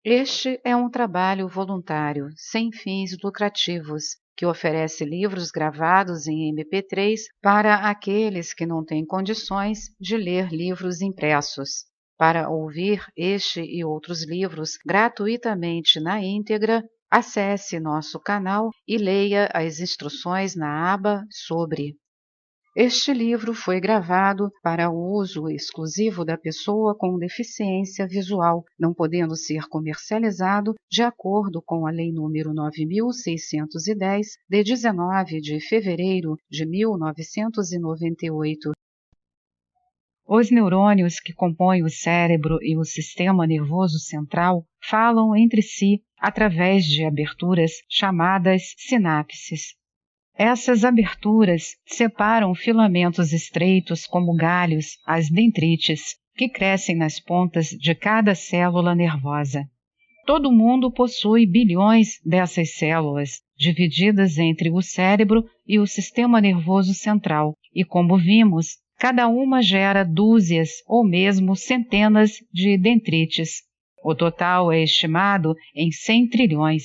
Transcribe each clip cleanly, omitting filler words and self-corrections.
Este é um trabalho voluntário, sem fins lucrativos, que oferece livros gravados em MP3 para aqueles que não têm condições de ler livros impressos. Para ouvir este e outros livros gratuitamente na íntegra, acesse nosso canal e leia as instruções na aba Sobre. Este livro foi gravado para o uso exclusivo da pessoa com deficiência visual, não podendo ser comercializado de acordo com a Lei nº 9.610, de 19 de fevereiro de 1998. Os neurônios que compõem o cérebro e o sistema nervoso central falam entre si através de aberturas chamadas sinapses. Essas aberturas separam filamentos estreitos como galhos, as dendrites, que crescem nas pontas de cada célula nervosa. Todo mundo possui bilhões dessas células, divididas entre o cérebro e o sistema nervoso central, e como vimos, cada uma gera dúzias ou mesmo centenas de dendrites. O total é estimado em 100 trilhões.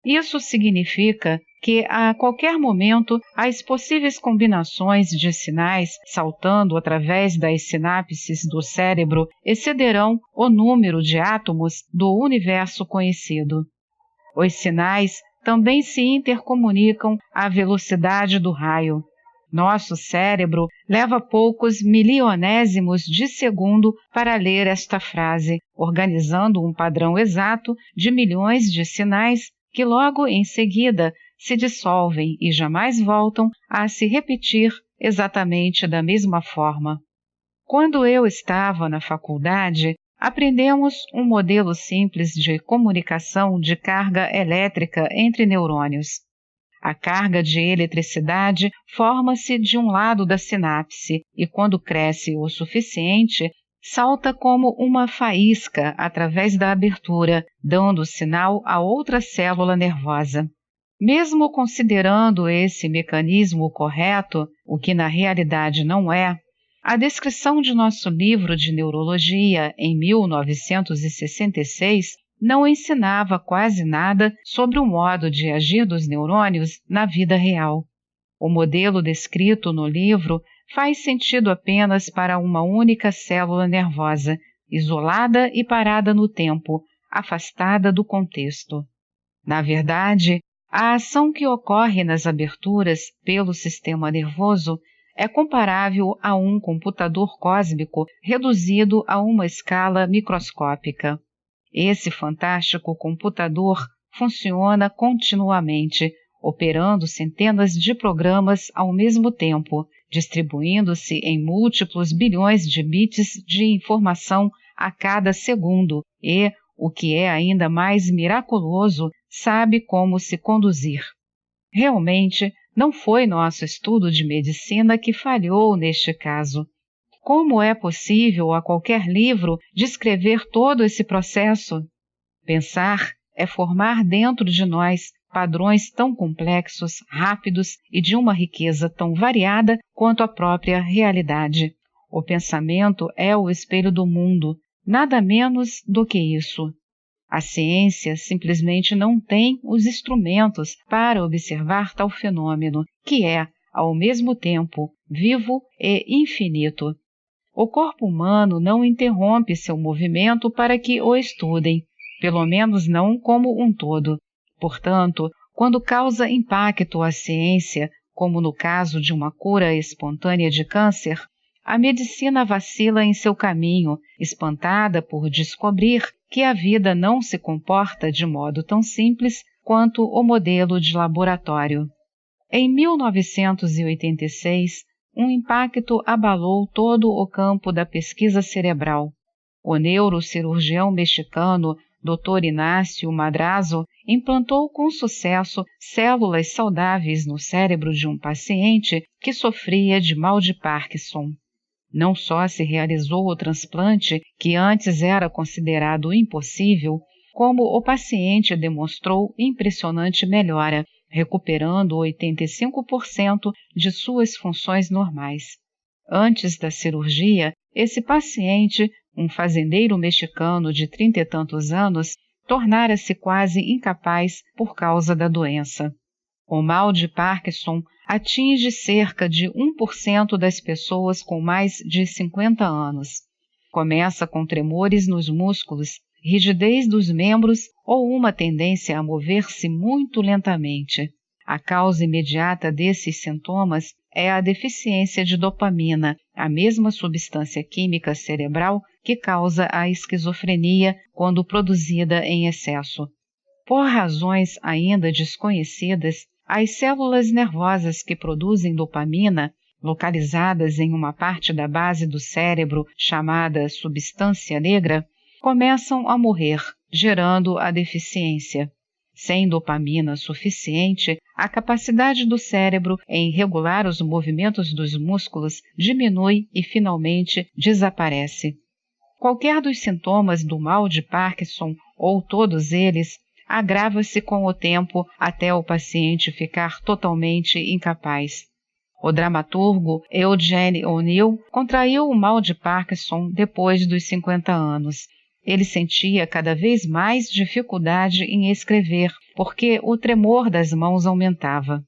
Isso significa que, a qualquer momento, as possíveis combinações de sinais saltando através das sinapses do cérebro excederão o número de átomos do universo conhecido. Os sinais também se intercomunicam à velocidade do raio. Nosso cérebro leva poucos milionésimos de segundo para ler esta frase, organizando um padrão exato de milhões de sinais que logo em seguida se dissolvem e jamais voltam a se repetir exatamente da mesma forma. Quando eu estava na faculdade, aprendemos um modelo simples de comunicação de carga elétrica entre neurônios. A carga de eletricidade forma-se de um lado da sinapse e, quando cresce o suficiente, salta como uma faísca através da abertura, dando sinal a outra célula nervosa. Mesmo considerando esse mecanismo correto, o que na realidade não é, a descrição de nosso livro de neurologia em 1966 não ensinava quase nada sobre o modo de agir dos neurônios na vida real. O modelo descrito no livro faz sentido apenas para uma única célula nervosa, isolada e parada no tempo, afastada do contexto. Na verdade, a ação que ocorre nas aberturas pelo sistema nervoso é comparável a um computador cósmico reduzido a uma escala microscópica. Esse fantástico computador funciona continuamente, operando centenas de programas ao mesmo tempo, distribuindo-se em múltiplos bilhões de bits de informação a cada segundo e, o que é ainda mais miraculoso, sabe como se conduzir. Realmente, não foi nosso estudo de medicina que falhou neste caso. Como é possível a qualquer livro descrever todo esse processo? Pensar é formar dentro de nós padrões tão complexos, rápidos e de uma riqueza tão variada quanto a própria realidade. O pensamento é o espelho do mundo, nada menos do que isso. A ciência simplesmente não tem os instrumentos para observar tal fenômeno, que é, ao mesmo tempo, vivo e infinito. O corpo humano não interrompe seu movimento para que o estudem, pelo menos não como um todo. Portanto, quando causa impacto à ciência, como no caso de uma cura espontânea de câncer, a medicina vacila em seu caminho, espantada por descobrir que a vida não se comporta de modo tão simples quanto o modelo de laboratório. Em 1986, um impacto abalou todo o campo da pesquisa cerebral. O neurocirurgião mexicano Dr. Inácio Madrazo implantou com sucesso células saudáveis no cérebro de um paciente que sofria de mal de Parkinson. Não só se realizou o transplante, que antes era considerado impossível, como o paciente demonstrou impressionante melhora, recuperando 85% de suas funções normais. Antes da cirurgia, esse paciente, um fazendeiro mexicano de 30 e tantos anos, tornara-se quase incapaz por causa da doença. O mal de Parkinson atinge cerca de 1% das pessoas com mais de 50 anos. Começa com tremores nos músculos, rigidez dos membros ou uma tendência a mover-se muito lentamente. A causa imediata desses sintomas é a deficiência de dopamina, a mesma substância química cerebral que causa a esquizofrenia quando produzida em excesso. Por razões ainda desconhecidas, as células nervosas que produzem dopamina, localizadas em uma parte da base do cérebro chamada substância negra, começam a morrer, gerando a deficiência. Sem dopamina suficiente, a capacidade do cérebro em regular os movimentos dos músculos diminui e finalmente desaparece. Qualquer dos sintomas do mal de Parkinson, ou todos eles, agrava-se com o tempo até o paciente ficar totalmente incapaz. O dramaturgo Eugene O'Neill contraiu o mal de Parkinson depois dos 50 anos. Ele sentia cada vez mais dificuldade em escrever, porque o tremor das mãos aumentava.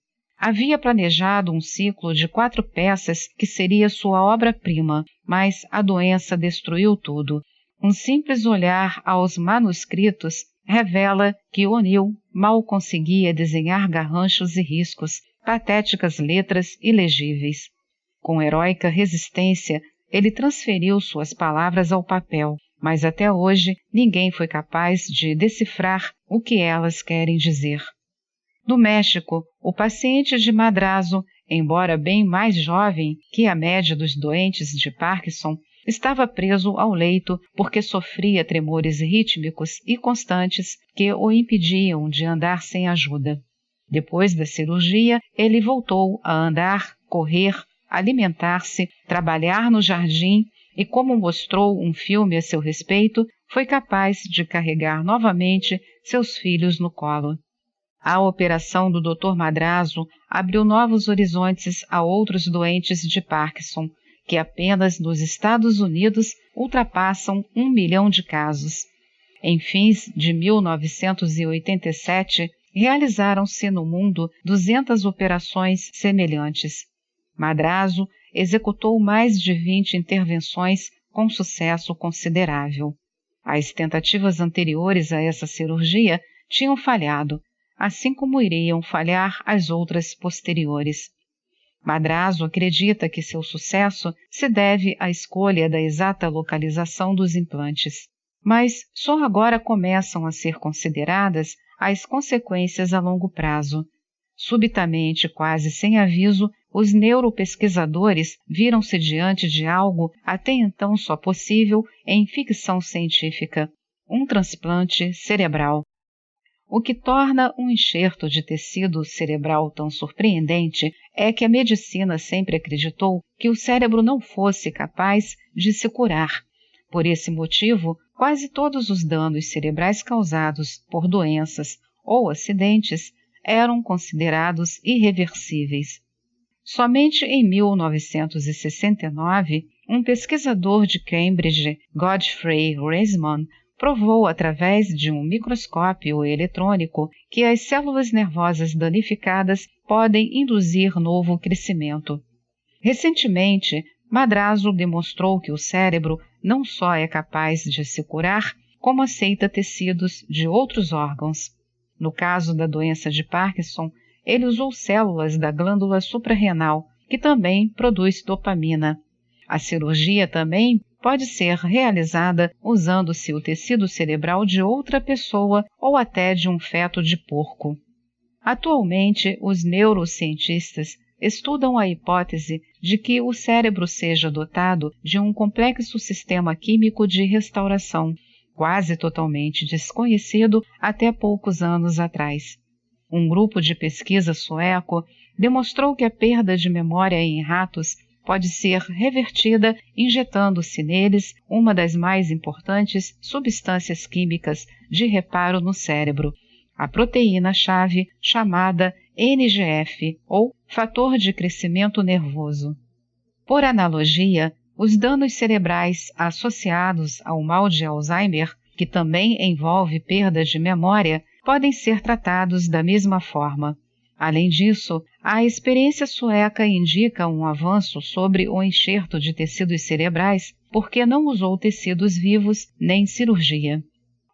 Havia planejado um ciclo de 4 peças que seria sua obra-prima, mas a doença destruiu tudo. Um simples olhar aos manuscritos revela que O'Neill mal conseguia desenhar garranchos e riscos, patéticas letras ilegíveis. Com heróica resistência, ele transferiu suas palavras ao papel, mas até hoje ninguém foi capaz de decifrar o que elas querem dizer. No México, o paciente de Madrazo, embora bem mais jovem que a média dos doentes de Parkinson, estava preso ao leito porque sofria tremores rítmicos e constantes que o impediam de andar sem ajuda. Depois da cirurgia, ele voltou a andar, correr, alimentar-se, trabalhar no jardim e, como mostrou um filme a seu respeito, foi capaz de carregar novamente seus filhos no colo. A operação do Dr. Madrazo abriu novos horizontes a outros doentes de Parkinson, que apenas nos Estados Unidos ultrapassam 1 milhão de casos. Em fins de 1987, realizaram-se no mundo 200 operações semelhantes. Madrazo executou mais de 20 intervenções com sucesso considerável. As tentativas anteriores a essa cirurgia tinham falhado, assim como iriam falhar as outras posteriores. Madrazo acredita que seu sucesso se deve à escolha da exata localização dos implantes, mas só agora começam a ser consideradas as consequências a longo prazo. Subitamente, quase sem aviso, os neuropesquisadores viram-se diante de algo até então só possível em ficção científica: um transplante cerebral. O que torna um enxerto de tecido cerebral tão surpreendente é que a medicina sempre acreditou que o cérebro não fosse capaz de se curar. Por esse motivo, quase todos os danos cerebrais causados por doenças ou acidentes eram considerados irreversíveis. Somente em 1969, um pesquisador de Cambridge, Godfrey Reisman, provou através de um microscópio eletrônico que as células nervosas danificadas podem induzir novo crescimento. Recentemente, Madrazo demonstrou que o cérebro não só é capaz de se curar, como aceita tecidos de outros órgãos. No caso da doença de Parkinson, ele usou células da glândula suprarrenal, que também produz dopamina. A cirurgia também pode ser realizada usando-se o tecido cerebral de outra pessoa ou até de um feto de porco. Atualmente, os neurocientistas estudam a hipótese de que o cérebro seja dotado de um complexo sistema químico de restauração, quase totalmente desconhecido até poucos anos atrás. Um grupo de pesquisa sueco demonstrou que a perda de memória em ratos pode ser revertida injetando-se neles uma das mais importantes substâncias químicas de reparo no cérebro, a proteína-chave chamada NGF, ou fator de crescimento nervoso. Por analogia, os danos cerebrais associados ao mal de Alzheimer que também envolve perda de memória, podem ser tratados da mesma forma. Além disso, a experiência sueca indica um avanço sobre o enxerto de tecidos cerebrais, porque não usou tecidos vivos nem cirurgia.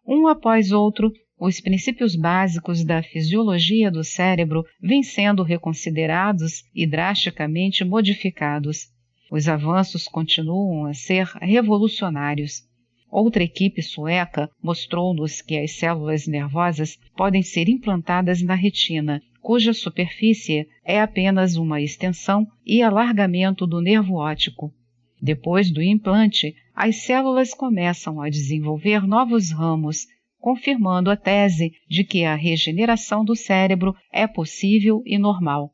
Um após outro, os princípios básicos da fisiologia do cérebro vêm sendo reconsiderados e drasticamente modificados. Os avanços continuam a ser revolucionários. Outra equipe sueca mostrou-nos que as células nervosas podem ser implantadas na retina, cuja superfície é apenas uma extensão e alargamento do nervo óptico. Depois do implante, as células começam a desenvolver novos ramos, confirmando a tese de que a regeneração do cérebro é possível e normal.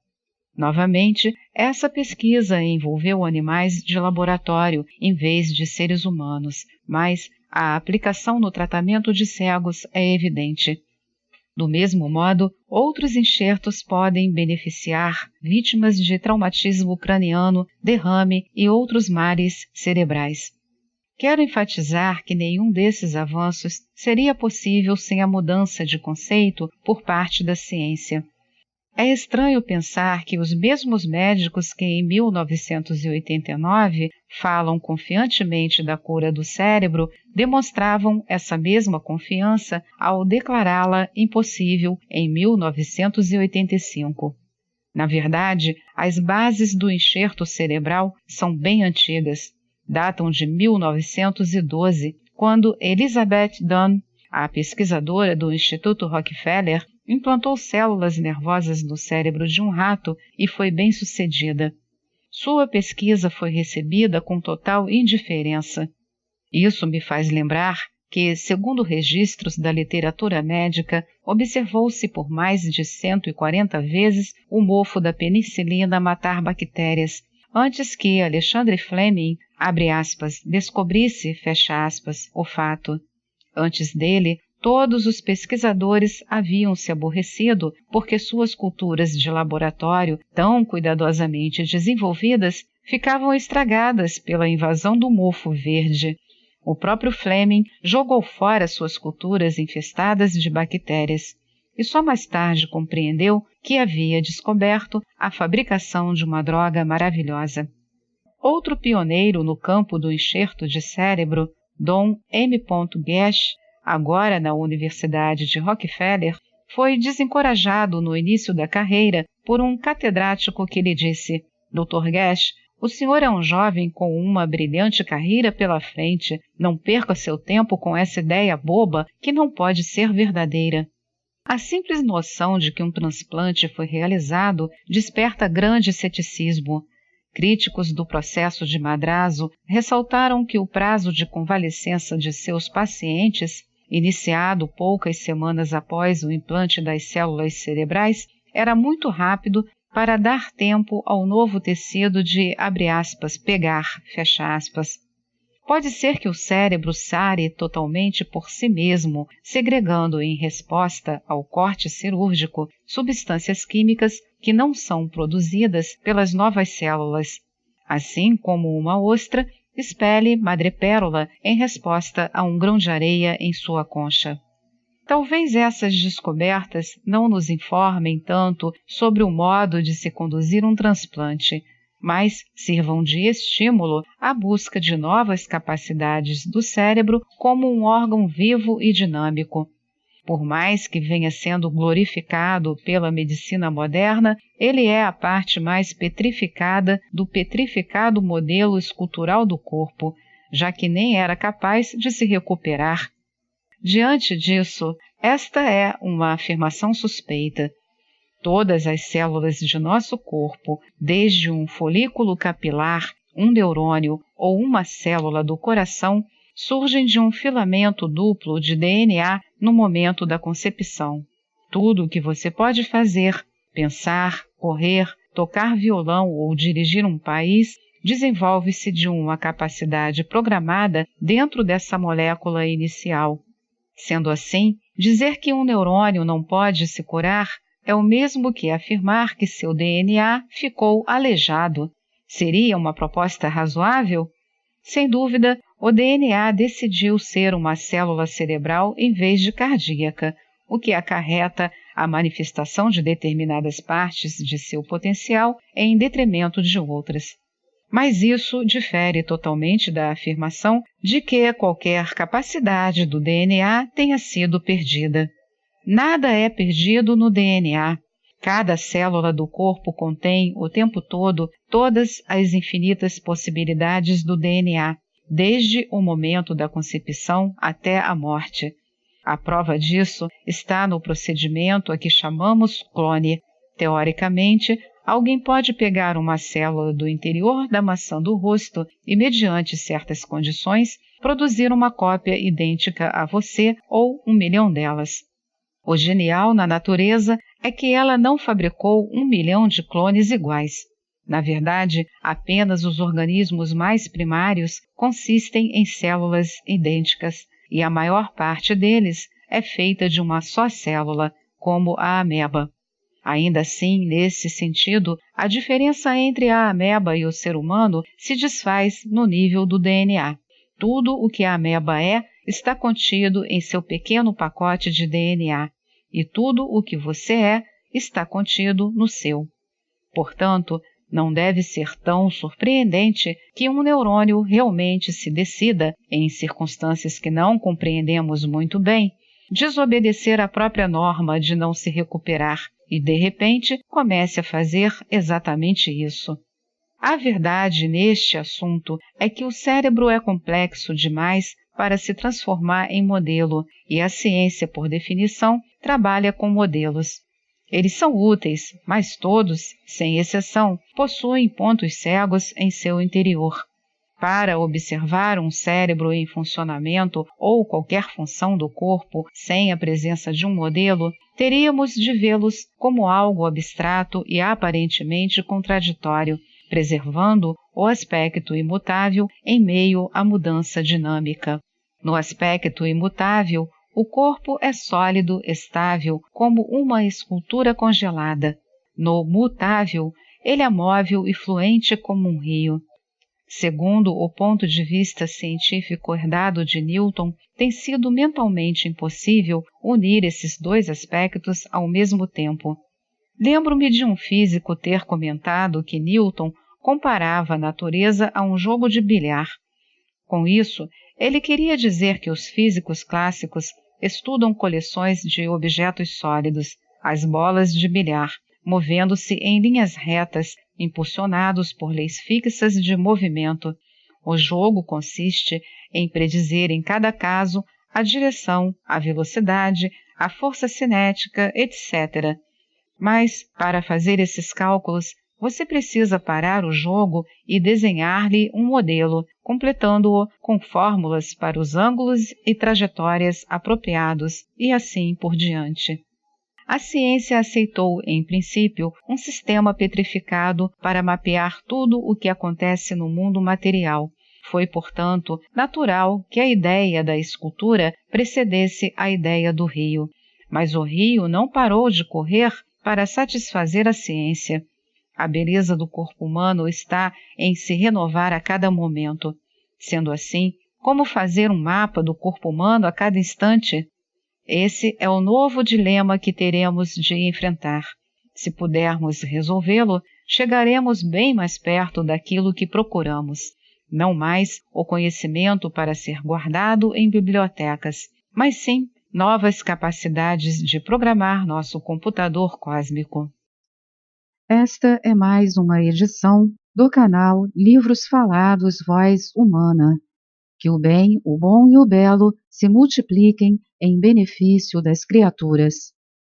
Novamente, essa pesquisa envolveu animais de laboratório em vez de seres humanos, mas a aplicação no tratamento de cegos é evidente. Do mesmo modo, outros enxertos podem beneficiar vítimas de traumatismo craniano, derrame e outros males cerebrais. Quero enfatizar que nenhum desses avanços seria possível sem a mudança de conceito por parte da ciência. É estranho pensar que os mesmos médicos que em 1989 falam confiantemente da cura do cérebro demonstravam essa mesma confiança ao declará-la impossível em 1985. Na verdade, as bases do enxerto cerebral são bem antigas. Datam de 1912, quando Elizabeth Dunn, a pesquisadora do Instituto Rockefeller, implantou células nervosas no cérebro de um rato e foi bem-sucedida. Sua pesquisa foi recebida com total indiferença. Isso me faz lembrar que, segundo registros da literatura médica, observou-se por mais de 140 vezes o mofo da penicilina matar bactérias, antes que Alexandre Fleming, abre aspas, descobrisse, fecha aspas, o fato. Antes dele, todos os pesquisadores haviam se aborrecido porque suas culturas de laboratório, tão cuidadosamente desenvolvidas, ficavam estragadas pela invasão do mofo verde. O próprio Fleming jogou fora suas culturas infestadas de bactérias e só mais tarde compreendeu que havia descoberto a fabricação de uma droga maravilhosa. Outro pioneiro no campo do enxerto de cérebro, Dom M. Guesch, agora na Universidade de Rockefeller, foi desencorajado no início da carreira por um catedrático que lhe disse: Dr. Guesch, o senhor é um jovem com uma brilhante carreira pela frente. Não perca seu tempo com essa ideia boba que não pode ser verdadeira. A simples noção de que um transplante foi realizado desperta grande ceticismo. Críticos do processo de Madrazo ressaltaram que o prazo de convalescença de seus pacientes, iniciado poucas semanas após o implante das células cerebrais, era muito rápido para dar tempo ao novo tecido de, abre aspas, pegar, fecha aspas. Pode ser que o cérebro sare totalmente por si mesmo, segregando em resposta ao corte cirúrgico substâncias químicas que não são produzidas pelas novas células, assim como uma ostra expele madrepérola em resposta a um grão de areia em sua concha. Talvez essas descobertas não nos informem tanto sobre o modo de se conduzir um transplante, mas sirvam de estímulo à busca de novas capacidades do cérebro como um órgão vivo e dinâmico. Por mais que venha sendo glorificado pela medicina moderna, ele é a parte mais petrificada do petrificado modelo escultural do corpo, já que nem era capaz de se recuperar. Diante disso, esta é uma afirmação suspeita. Todas as células de nosso corpo, desde um folículo capilar, um neurônio ou uma célula do coração, surgem de um filamento duplo de DNA no momento da concepção. Tudo o que você pode fazer, pensar, correr, tocar violão ou dirigir um país, desenvolve-se de uma capacidade programada dentro dessa molécula inicial. Sendo assim, dizer que um neurônio não pode se curar é o mesmo que afirmar que seu DNA ficou aleijado. Seria uma proposta razoável? Sem dúvida, o DNA decidiu ser uma célula cerebral em vez de cardíaca, o que acarreta a manifestação de determinadas partes de seu potencial em detrimento de outras. Mas isso difere totalmente da afirmação de que qualquer capacidade do DNA tenha sido perdida. Nada é perdido no DNA. Cada célula do corpo contém o tempo todo todas as infinitas possibilidades do DNA, desde o momento da concepção até a morte. A prova disso está no procedimento a que chamamos clone. Teoricamente, alguém pode pegar uma célula do interior da maçã do rosto e, mediante certas condições, produzir uma cópia idêntica a você ou 1 milhão delas. O genial na natureza é que ela não fabricou 1 milhão de clones iguais. Na verdade, apenas os organismos mais primários consistem em células idênticas, e a maior parte deles é feita de uma só célula, como a ameba. Ainda assim, nesse sentido, a diferença entre a ameba e o ser humano se desfaz no nível do DNA. Tudo o que a ameba é está contido em seu pequeno pacote de DNA, e tudo o que você é está contido no seu. Portanto, não deve ser tão surpreendente que um neurônio realmente se decida, em circunstâncias que não compreendemos muito bem, desobedecer à própria norma de não se recuperar e, de repente, comece a fazer exatamente isso. A verdade neste assunto é que o cérebro é complexo demais para se transformar em modelo, e a ciência, por definição, trabalha com modelos. Eles são úteis, mas todos, sem exceção, possuem pontos cegos em seu interior. Para observar um cérebro em funcionamento ou qualquer função do corpo sem a presença de um modelo, teríamos de vê-los como algo abstrato e aparentemente contraditório, preservando o aspecto imutável em meio à mudança dinâmica. No aspecto imutável, o corpo é sólido, estável, como uma escultura congelada. No mutável, ele é móvel e fluente como um rio. Segundo o ponto de vista científico herdado de Newton, tem sido mentalmente impossível unir esses dois aspectos ao mesmo tempo. Lembro-me de um físico ter comentado que Newton comparava a natureza a um jogo de bilhar. Com isso, ele queria dizer que os físicos clássicos estudam coleções de objetos sólidos, as bolas de bilhar, movendo-se em linhas retas, impulsionados por leis fixas de movimento. O jogo consiste em predizer em cada caso a direção, a velocidade, a força cinética, etc. Mas, para fazer esses cálculos, você precisa parar o jogo e desenhar-lhe um modelo, completando-o com fórmulas para os ângulos e trajetórias apropriados, e assim por diante. A ciência aceitou, em princípio, um sistema petrificado para mapear tudo o que acontece no mundo material. Foi, portanto, natural que a ideia da escultura precedesse a ideia do rio. Mas o rio não parou de correr para satisfazer a ciência. A beleza do corpo humano está em se renovar a cada momento. Sendo assim, como fazer um mapa do corpo humano a cada instante? Esse é o novo dilema que teremos de enfrentar. Se pudermos resolvê-lo, chegaremos bem mais perto daquilo que procuramos. Não mais o conhecimento para ser guardado em bibliotecas, mas sim novas capacidades de programar nosso computador cósmico. Esta é mais uma edição do canal Livros Falados Voz Humana. Que o bem, o bom e o belo se multipliquem em benefício das criaturas.